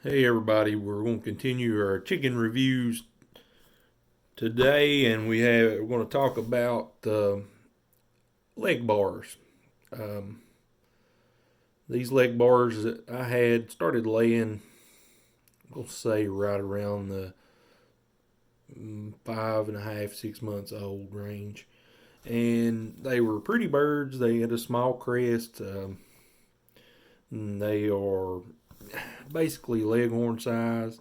Hey everybody, we're going to continue our chicken reviews today, and we're going to talk about leg bars. Um, these leg bars that I had started laying, we'll say right around the 5.5, 6 months old range, and they were pretty birds. They had a small crest. They are basically leghorn size.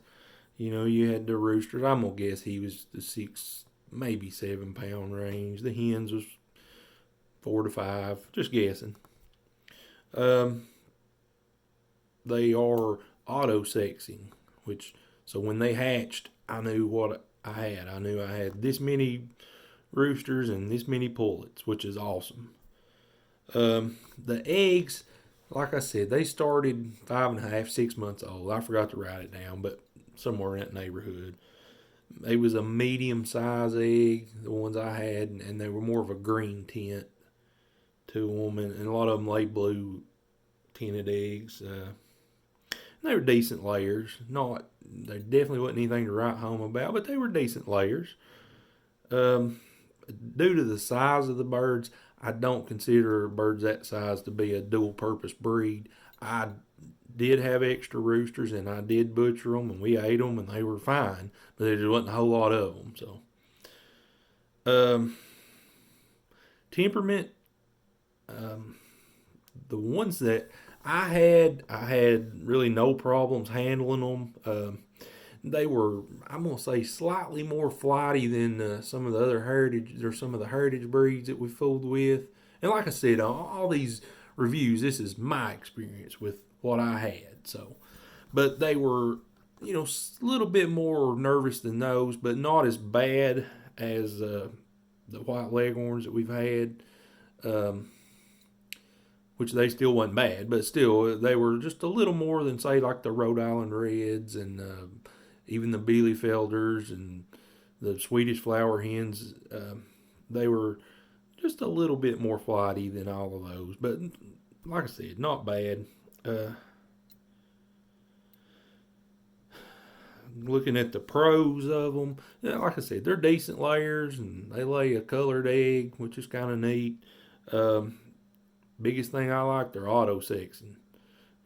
You had the roosters. I'm gonna guess he was the 6, maybe 7 pound range. The hens was 4 to 5. Just guessing. Um, they are auto sexing, which so when they hatched, I knew what I had. I knew I had this many roosters and this many pullets, which is awesome. The eggs, like I said, they started 5.5, 6 months old. I forgot to write it down, but somewhere in that neighborhood. It was a medium size egg, the ones I had, and they were more of a green tint to them, and a lot of them lay blue tinted eggs. They were decent layers. They definitely wasn't anything to write home about, but they were decent layers. Um, Due to the size of the birds, I don't consider birds that size to be a dual purpose breed. I did have extra roosters and I did butcher them and we ate them and they were fine, but there just wasn't a whole lot of them. So, um, temperament, um, the ones that I had really no problems handling them. They were, I'm gonna say, slightly more flighty than some of the other heritage or some of the heritage breeds that we fooled with. And like I said, all these reviews, this is my experience with what I had. So, but they were, a little bit more nervous than those, but not as bad as the white leghorns that we've had. Um, which they still wasn't bad, but still they were just a little more than say like the Rhode Island Reds and even the Bielefelders and the Swedish flower hens. They were just a little bit more flighty than all of those, but like I said, not bad. Uh, Looking at the pros of them, yeah, like I said, they're decent layers and they lay a colored egg, which is kind of neat. Um, Biggest thing I like, they're auto sexing.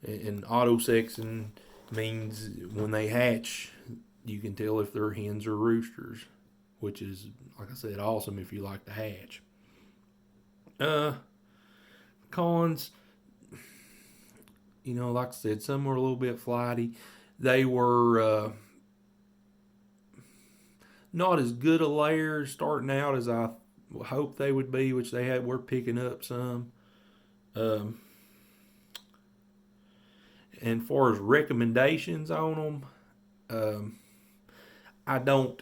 And auto sexing means when they hatch, you can tell if they're hens or roosters, which is, like I said, awesome if you like to hatch. Uh, Cons, like I said, some were a little bit flighty. They were not as good a layer starting out as I hoped they would be, which they had. Were picking up some. Um, and far as recommendations on them, um, I don't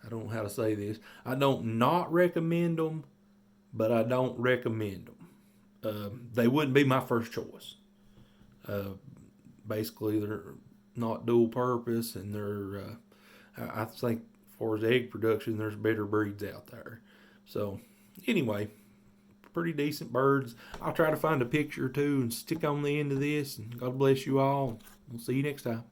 I don't know how to say this. I don't not recommend them, but I don't recommend them. They wouldn't be my first choice. Uh, Basically, they're not dual purpose, and I think as far as egg production, there's better breeds out there. So anyway, pretty decent birds. I'll try to find a picture or two and stick on the end of this. And God bless you all. We'll see you next time.